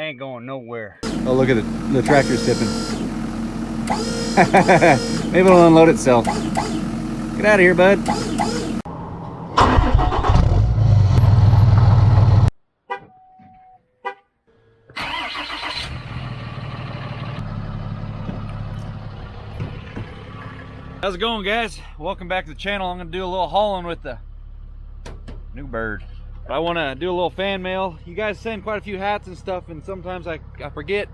Ain't going nowhere. Oh, look at the tractor's tipping. Maybe it'll unload itself. Get out of here, bud. How's it going, guys? Welcome back to the channel. I'm gonna do a little hauling with the new bird. I want to do a little fan mail. You guys send quite a few hats and stuff, and sometimes I forget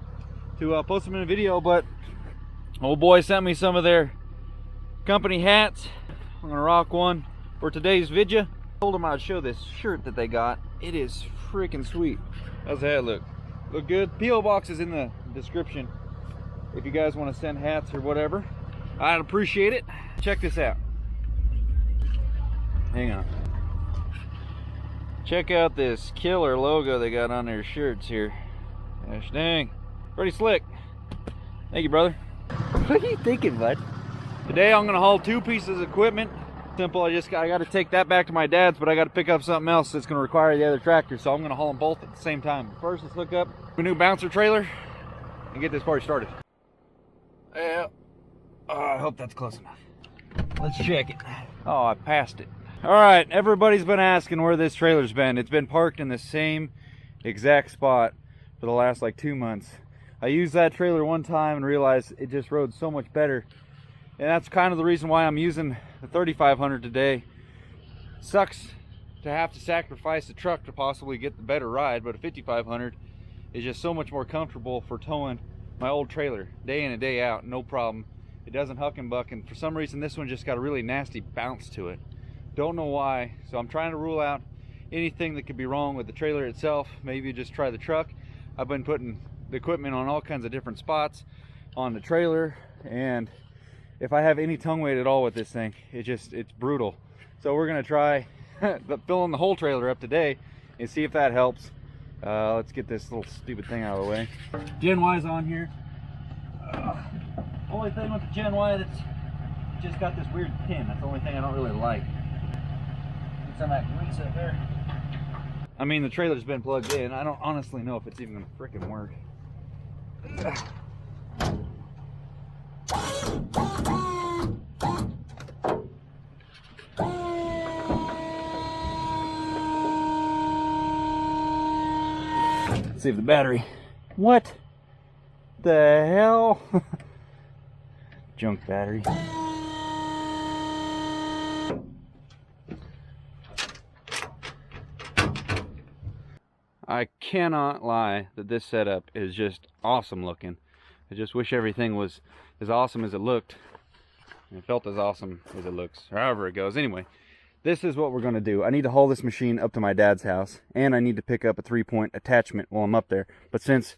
to post them in a video, but old boy sent me some of their company hats. I'm gonna rock one for today's video. I told him I'd show this shirt that they got. It is freaking sweet. How's the hat look? Look good? P.O. box is in the description if you guys want to send hats or whatever. I'd appreciate it. Check this out. Hang on. Check out this killer logo they got on their shirts here. Gosh dang. Pretty slick. Thank you, brother. What are you thinking, bud? Today I'm gonna haul 2 pieces of equipment. Simple. I gotta take that back to my dad's, but I gotta pick up something else that's gonna require the other tractor, so I'm gonna haul them both at the same time. First, let's hook up a new bouncer trailer and get this party started. Yeah. I hope that's close enough. Let's check it. Oh, I passed it. All right, everybody's been asking where this trailer's been. It's been parked in the same exact spot for the last like 2 months. I used that trailer one time and realized it just rode so much better. And that's kind of the reason why I'm using the 3500 today. Sucks to have to sacrifice the truck to possibly get the better ride, but a 5500 is just so much more comfortable for towing my old trailer day in and day out, no problem. It doesn't huck and buck, and for some reason this one just got a really nasty bounce to it. Don't know why, so I'm trying to rule out anything that could be wrong with the trailer itself. Maybe just try the truck. I've been putting the equipment on all kinds of different spots on the trailer, and if I have any tongue weight at all with this thing, it's brutal. So we're gonna try filling the whole trailer up today and see if that helps. Let's get this little stupid thing out of the way. Gen Y's on here. Only thing with the Gen Y that's just got this weird pin. That's the only thing I don't really like. Get some of that grease up there. I mean, the trailer's been plugged in. I don't honestly know if it's even gonna frickin' work. Let's see if the battery. What the hell? Junk battery. I cannot lie that this setup is just awesome looking. I just wish everything was as awesome as it looked. It felt as awesome as it looks, however it goes. Anyway, this is what we're going to do. I need to haul this machine up to my dad's house, and I need to pick up a 3-point attachment while I'm up there. But since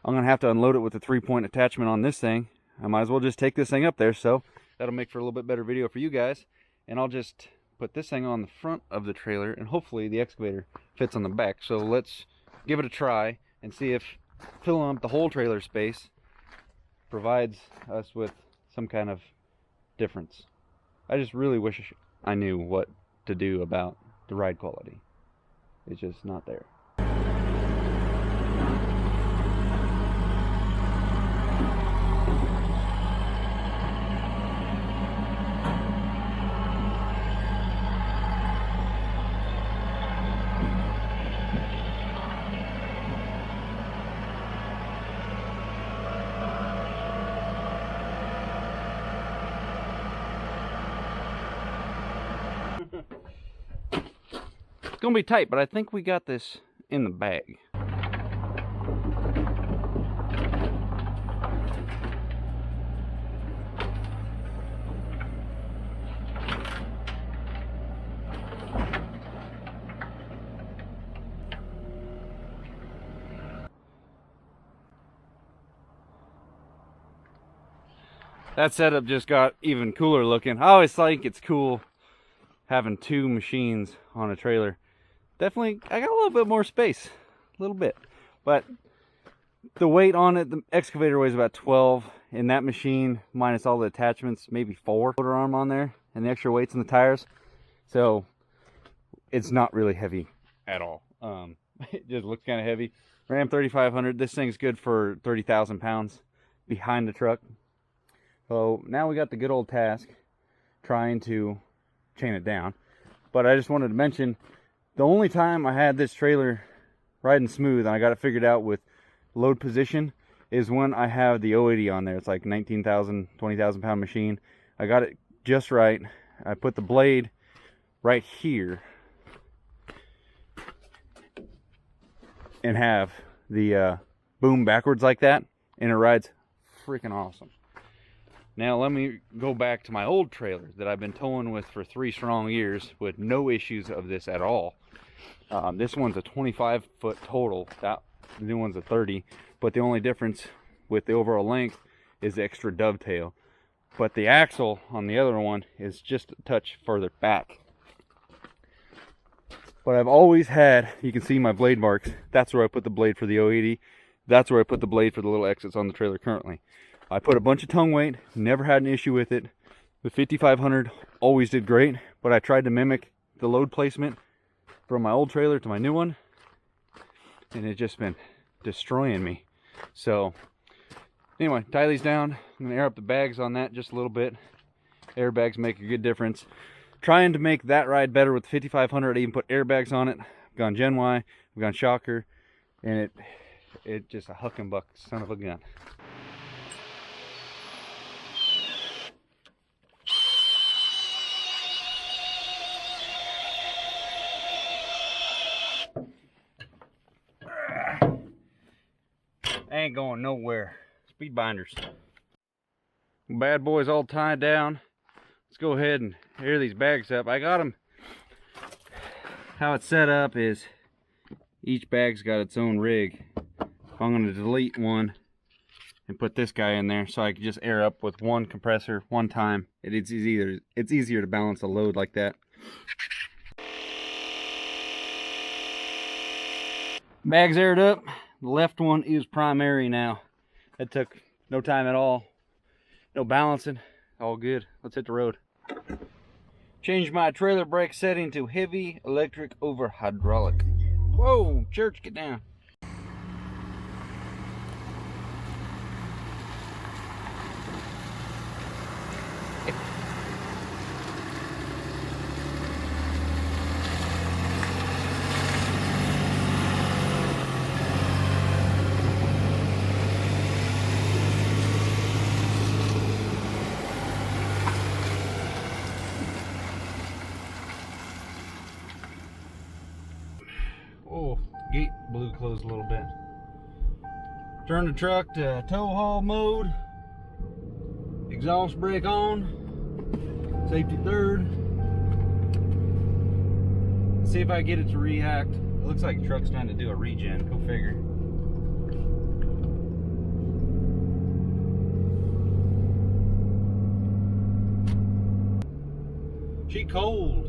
I'm going to have to unload it with a 3-point attachment on this thing, I might as well just take this thing up there, so that'll make for a little bit better video for you guys. And I'll just put this thing on the front of the trailer, and hopefully the excavator fits on the back. So let's give it a try and see if filling up the whole trailer space provides us with some kind of difference. I just really wish I knew what to do about the ride quality. It's just not there. It's gonna be tight, but I think we got this in the bag. That setup just got even cooler looking. I always think it's cool having 2 machines on a trailer. Definitely, I got a little bit more space, a little bit. But the weight on it, the excavator weighs about 12, and that machine, minus all the attachments, maybe 4 motor arm on there, and the extra weights in the tires. So it's not really heavy at all. It just looks kind of heavy. Ram 3500. This thing's good for 30,000 pounds behind the truck. So now we got the good old task trying to chain it down. But I just wanted to mention, the only time I had this trailer riding smooth and I got it figured out with load position is when I have the 080 on there. It's like 19,000, 20,000 pound machine. I got it just right. I put the blade right here and have the boom backwards like that, and it rides freaking awesome. Now let me go back to my old trailer that I've been towing with for 3 strong years with no issues of this at all. This one's a 25-foot total. That the new one's a 30, but the only difference with the overall length is the extra dovetail. But the axle on the other one is just a touch further back. But I've always had, you can see my blade marks, that's where I put the blade for the 080. That's where I put the blade for the little exits on the trailer currently. I put a bunch of tongue weight, never had an issue with it. The 5500 always did great, but I tried to mimic the load placement from my old trailer to my new one, and it's just been destroying me. So anyway, tie these down. I'm gonna air up the bags on that just a little bit. Airbags make a good difference. Trying to make that ride better with the 5500. I even put airbags on it. I've gone Gen Y, I've gone shocker, and it just a huck and buck son of a gun. Ain't going nowhere. Speed binders. Bad boys all tied down. Let's go ahead and air these bags up. I got them. How it's set up is each bag's got its own rig. I'm going to delete one and put this guy in there so I can just air up with one compressor one time. It's easier to balance a load like that. Bags aired up. The left one is primary now. That took no time at all. No balancing. All good. Let's hit the road. Changed my trailer brake setting to heavy electric over hydraulic. Whoa, church, get down. Oh, gate blew closed a little bit. Turn the truck to tow haul mode. Exhaust brake on. Safety third. Let's see if I get it to react. It looks like the truck's trying to do a regen. Go figure. She cold.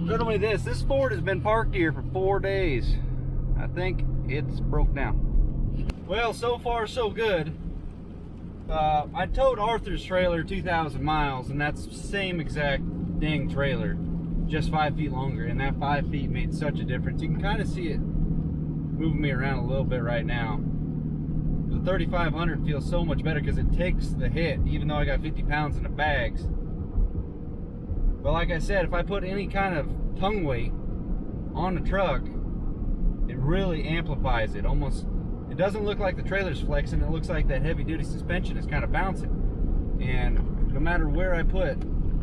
Riddle me this. This Ford has been parked here for 4 days. I think it's broke down. Well, so far so good. I towed Arthur's trailer 2,000 miles, and that's the same exact dang trailer, just 5 feet longer, and that 5 feet made such a difference. You can kind of see it moving me around a little bit right now. The 3500 feels so much better because it takes the hit, even though I got 50 pounds in the bags. But like I said, if I put any kind of tongue weight on the truck, it really amplifies it. It doesn't look like the trailer's flexing. It looks like that heavy duty suspension is kind of bouncing. And no matter where I put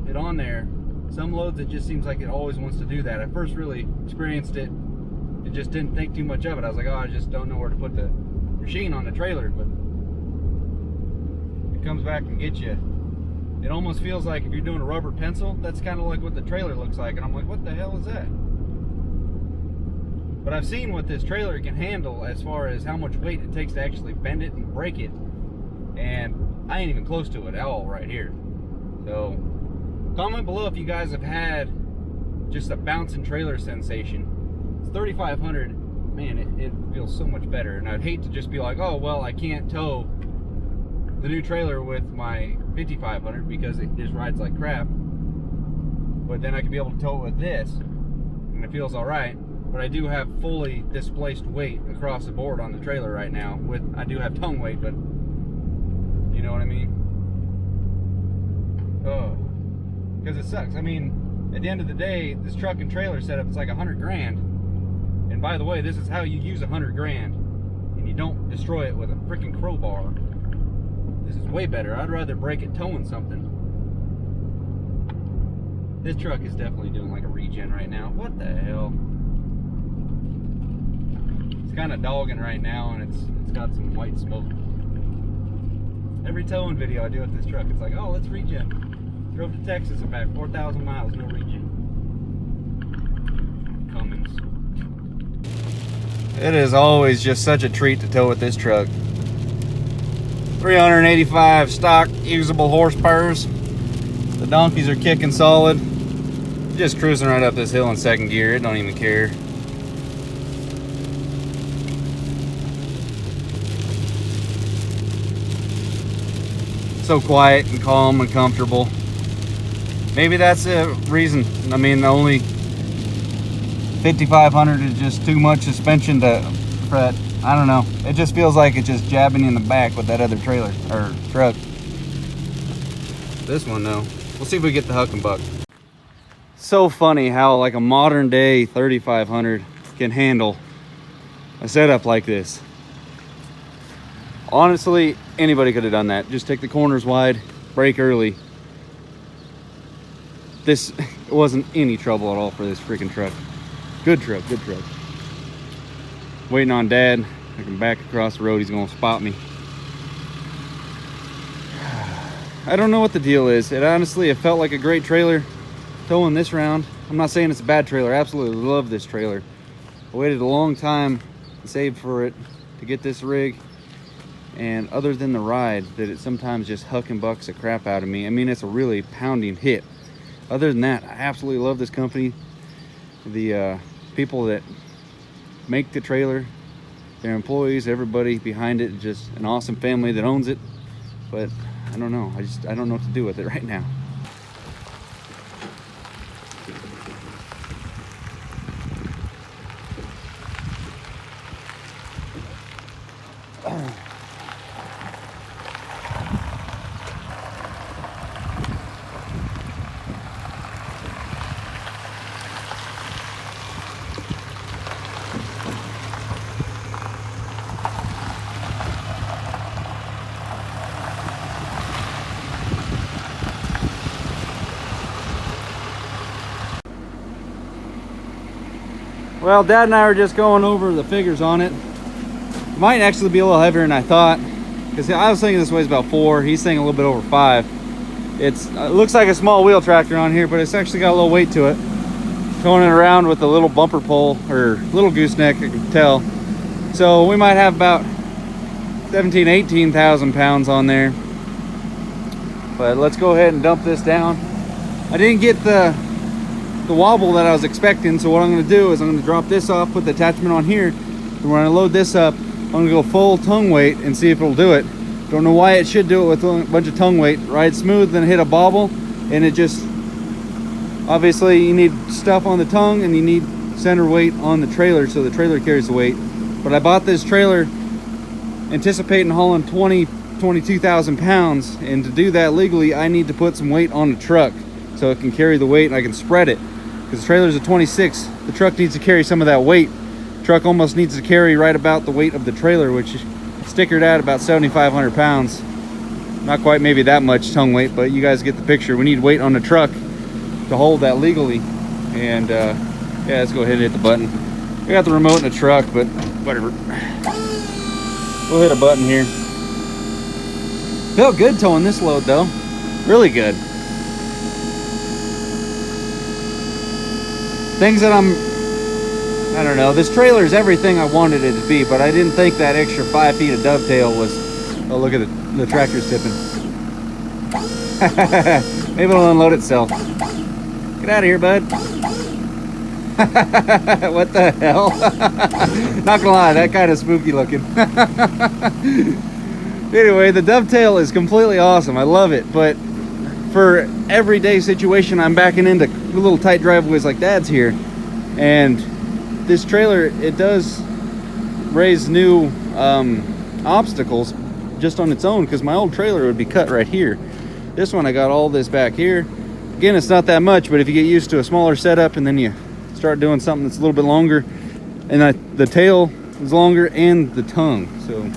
it on there, some loads it just seems like it always wants to do that. I first really experienced it and just didn't think too much of it. I was like, oh, I just don't know where to put the machine on the trailer. But it comes back and gets you. It almost feels like if you're doing a rubber pencil, that's kind of like what the trailer looks like. And I'm like, what the hell is that? But I've seen what this trailer can handle as far as how much weight it takes to actually bend it and break it. And I ain't even close to it at all right here. So comment below if you guys have had just a bouncing trailer sensation. It's 3500, man, it feels so much better. And I'd hate to just be like, oh, well, I can't tow the new trailer with my 5500 because it just rides like crap. but then I could be able to tow it with this, and it feels all right. But I do have fully displaced weight across the board on the trailer right now. I do have tongue weight, but you know what I mean? Oh, because it sucks. I mean, at the end of the day, this truck and trailer setup is like $100 grand. And by the way, this is how you use $100 grand, and you don't destroy it with a freaking crowbar. This is way better. I'd rather break it towing something. This truck is definitely doing like a regen right now. What the hell? It's kind of dogging right now, and it's got some white smoke. Every towing video I do with this truck, it's like, oh, let's regen. Drove to Texas and back 4,000 miles, no regen. Cummins. It is always just such a treat to tow with this truck. 385 stock usable horsepowers. The donkeys are kicking solid. Just cruising right up this hill in second gear. It don't even care. So quiet and calm and comfortable. Maybe that's the reason. I mean, the only 5,500 is just too much suspension for that. I don't know. It just feels like it's just jabbing you in the back with that other trailer or truck. This one though, we'll see if we get the huck and buck. So funny how like a modern day 3,500 can handle a setup like this. Honestly, anybody could have done that. Just take the corners wide, brake early. This wasn't any trouble at all for this freaking truck. Good truck, good truck. Waiting on Dad. I can back across the road. He's gonna spot me. I don't know what the deal is. It felt like a great trailer towing this round. I'm not saying it's a bad trailer. I absolutely love this trailer. I waited a long time and saved for it to get this rig. And other than the ride, that it sometimes just huck and bucks the crap out of me. I mean, it's a really pounding hit. Other than that, I absolutely love this company. The people that make the trailer, their employees, everybody behind it, just an awesome family that owns it. But I don't know. I don't know what to do with it right now. Well, Dad and I were just going over the figures on it. It might actually be a little heavier than I thought, because I was thinking this weighs about 4. He's saying a little bit over 5. It looks like a small wheel tractor on here, but it's actually got a little weight to it. Towing it around with a little bumper pole, or little gooseneck, I can tell. So we might have about 17,000, 18,000 pounds on there. But let's go ahead and dump this down. I didn't get the wobble that I was expecting, so what I'm going to do is I'm going to drop this off, put the attachment on here, and when I load this up, I'm going to go full tongue weight and see if it'll do it. Don't know why it should do it with a bunch of tongue weight. Ride smooth, then hit a bobble, and it just, obviously you need stuff on the tongue and you need center weight on the trailer, so the trailer carries the weight. But I bought this trailer anticipating hauling 22,000 pounds, and to do that legally I need to put some weight on the truck so it can carry the weight and I can spread it, because the trailer's a 26. The truck needs to carry some of that weight. The truck almost needs to carry right about the weight of the trailer, which is stickered at about 7,500 pounds. Not quite maybe that much tongue weight, but you guys get the picture. We need weight on the truck to hold that legally. And yeah, let's go ahead and hit the button. We got the remote in the truck, but whatever. We'll hit a button here. Felt good towing this load though. Really good. Things that I don't know, this trailer is everything I wanted it to be, but I didn't think that extra 5 feet of dovetail was, oh look at the tractor's tipping. Maybe it'll unload itself. Get out of here, bud. What the hell? Not gonna lie, that kind of spooky looking. Anyway, the dovetail is completely awesome. I love it, but for everyday situation, I'm backing into little tight driveways like Dad's here, and this trailer, it does raise new obstacles just on its own, because my old trailer would be cut right here. This one, I got all this back here. Again, it's not that much, but if you get used to a smaller setup and then you start doing something that's a little bit longer, and the tail is longer and the tongue, so.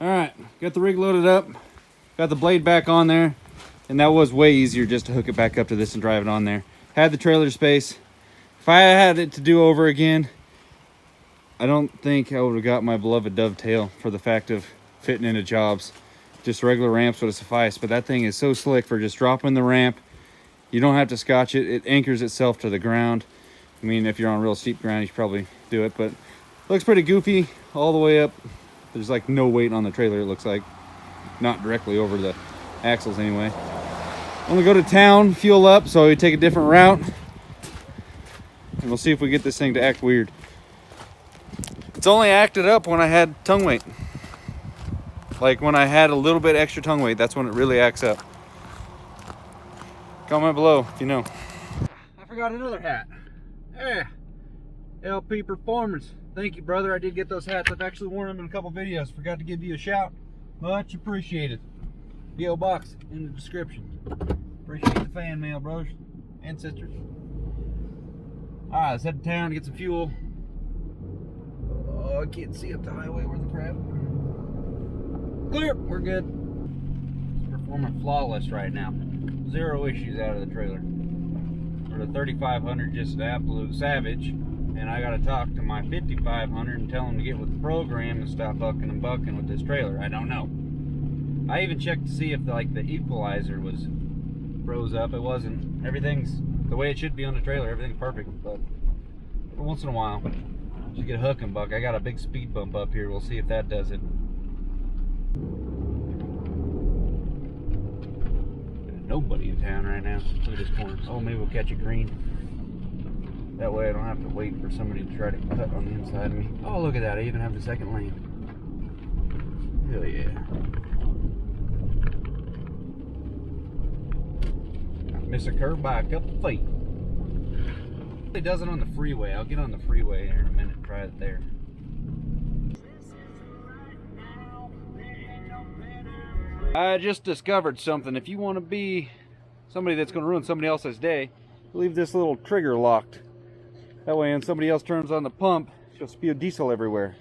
All right, got the rig loaded up, got the blade back on there, and that was way easier just to hook it back up to this and drive it on there. Had the trailer space. If I had it to do over again, I don't think I would have got my beloved dovetail for the fact of fitting into jobs. Just regular ramps would have sufficed, but that thing is so slick for just dropping the ramp. You don't have to scotch it. It anchors itself to the ground. I mean, if you're on real steep ground, you should probably do it, but it looks pretty goofy all the way up. There's like no weight on the trailer, it looks like. Not directly over the axles anyway. I'm gonna go to town, fuel up, so we take a different route. And we'll see if we get this thing to act weird. It's only acted up when I had tongue weight. Like when I had a little bit extra tongue weight, that's when it really acts up. Comment below if you know. I forgot another hat. Yeah, LP Performance. Thank you, brother. I did get those hats. I've actually worn them in a couple videos. Forgot to give you a shout. Much appreciated. PO box in the description. Appreciate the fan mail, brothers and sisters. Alright, let's head to town to get some fuel. Oh, I can't see up the highway where the crap. Clear, we're good. It's performing flawless right now. 0 issues out of the trailer. For the 3500, just an absolute savage. And I gotta talk to my 5500 and tell him to get with the program and stop bucking and bucking with this trailer. I don't know. I even checked to see if the equalizer was froze up. It wasn't. Everything's the way it should be on the trailer. Everything's perfect. But once in a while, just get a hook and buck. I got a big speed bump up here. We'll see if that does it. There's nobody in town right now. Look at this corner. Oh, maybe we'll catch a green. That way I don't have to wait for somebody to try to cut on the inside of me. Oh, look at that. I even have the second lane. Hell yeah. I miss a curve by a couple feet. It does it on the freeway. I'll get on the freeway here in a minute and try it there. I just discovered something. If you want to be somebody that's going to ruin somebody else's day, leave this little trigger locked. That way when somebody else turns on the pump, she'll spew diesel everywhere.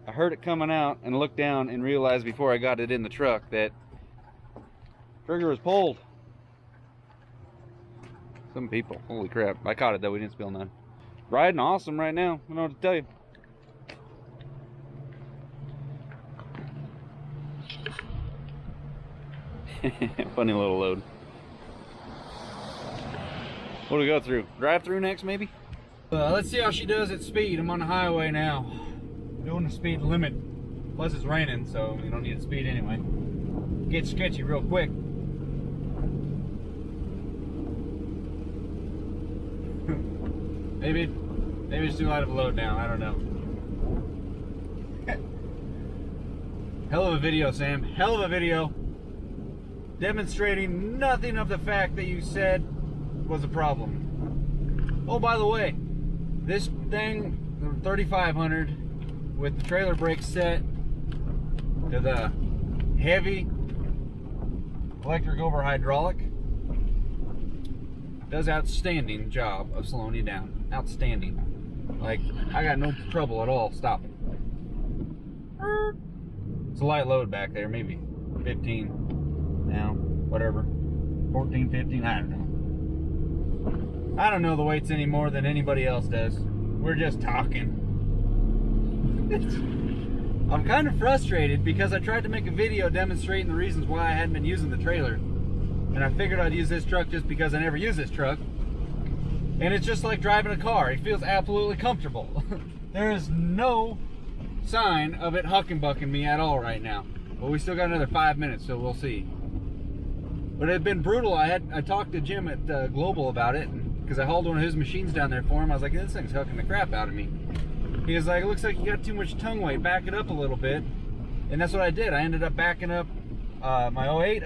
I heard it coming out and looked down and realized before I got it in the truck that trigger was pulled. Some people, holy crap. I caught it though, we didn't spill none. Riding awesome right now, I don't know what to tell you. Funny little load. What do we go through? Drive through next maybe? Let's see how she does at speed. I'm on the highway now. Doing the speed limit. Plus it's raining, so you don't need to speed anyway. Get sketchy real quick. Maybe it's too light of a load down, I don't know. Hell of a video, Sam. Hell of a video. Demonstrating nothing of the fact that you said was a problem. Oh, by the way, this thing, the 3500, with the trailer brakes set to the heavy electric over hydraulic, does outstanding job of slowing you down. Outstanding. Like, I got no trouble at all stopping. It's a light load back there, maybe 15 now, whatever, 14, 15, I don't know. I don't know the weights any more than anybody else does. We're just talking. I'm kind of frustrated because I tried to make a video demonstrating the reasons why I hadn't been using the trailer. And I figured I'd use this truck just because I never use this truck. And it's just like driving a car. It feels absolutely comfortable. There is no sign of it hucking bucking me at all right now. But we still got another 5 minutes, so we'll see. But it had been brutal. I talked to Jim at Global about it, because I hauled one of his machines down there for him. I was like, this thing's hooking the crap out of me. He was like, it looks like you got too much tongue weight. Back it up a little bit. And that's what I did. I ended up backing up my 080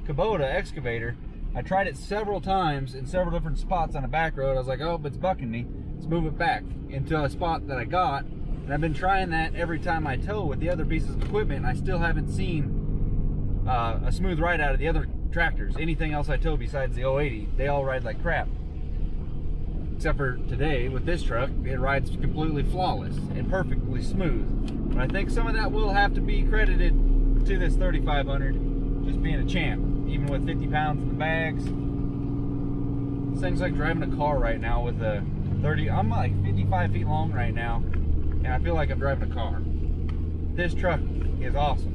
Kubota excavator. I tried it several times in several different spots on a back road. I was like, oh, but it's bucking me. Let's move it back into a spot that I got. And I've been trying that every time I tow with the other pieces of equipment. And I still haven't seen a smooth ride out of the other tractors. Anything else I tow besides the 080, they all ride like crap. Except for today with this truck, it rides completely flawless and perfectly smooth. But I think some of that will have to be credited to this 3500 just being a champ, even with 50 pounds in the bags. This thing's like driving a car right now with a 30. I'm like 55 feet long right now, and I feel like I'm driving a car. This truck is awesome.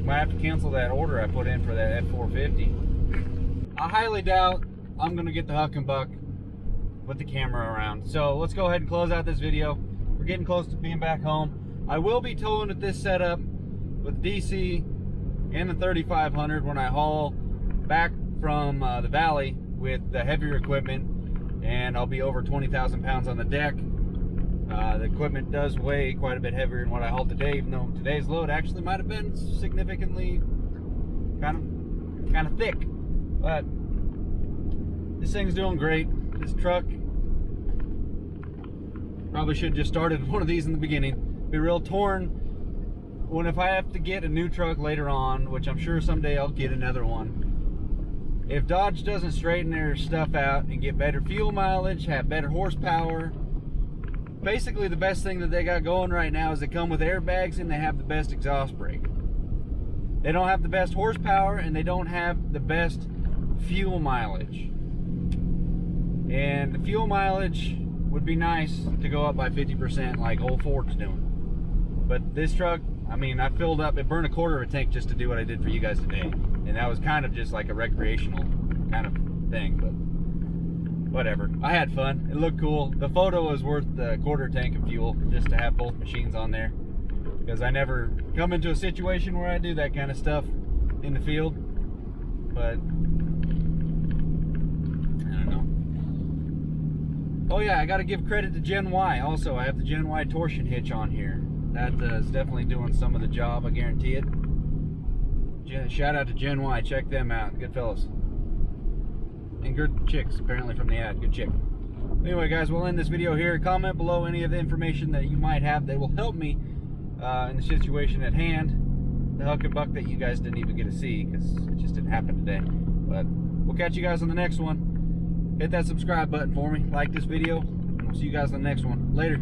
Might have to cancel that order I put in for that F450. I highly doubt I'm gonna get the huck and buck with the camera around. So let's go ahead and close out this video. We're getting close to being back home. I will be towing with this setup with DC and the 3500 when I haul back from the valley with the heavier equipment, and I'll be over 20,000 pounds on the deck. The equipment does weigh quite a bit heavier than what I hauled today, even though today's load actually might have been significantly kind of thick. But this thing's doing great. This truck probably should have just started one of these in the beginning. Be real torn if I have to get a new truck later on, which I'm sure someday I'll get another one. If Dodge doesn't straighten their stuff out and get better fuel mileage, have better horsepower, basically the best thing that they got going right now is they come with airbags and they have the best exhaust brake. They don't have the best horsepower and they don't have the best fuel mileage. And the fuel mileage would be nice to go up by 50% like old Ford's doing. But this truck, I mean, I filled up, it burned a quarter of a tank just to do what I did for you guys today. And that was kind of just like a recreational kind of thing, but whatever. I had fun. It looked cool. The photo was worth the quarter tank of fuel just to have both machines on there, because I never come into a situation where I do that kind of stuff in the field. But oh yeah, I got to give credit to Gen Y also. I have the Gen Y torsion hitch on here. That is definitely doing some of the job, I guarantee it. Shout out to Gen Y, check them out, good fellas. And good chicks, apparently from the ad, good chick. Anyway guys, we'll end this video here. Comment below any of the information that you might have that will help me in the situation at hand. The huck and buck that you guys didn't even get to see because it just didn't happen today. But we'll catch you guys on the next one. Hit that subscribe button for me, like this video, and we'll see you guys on the next one. Later.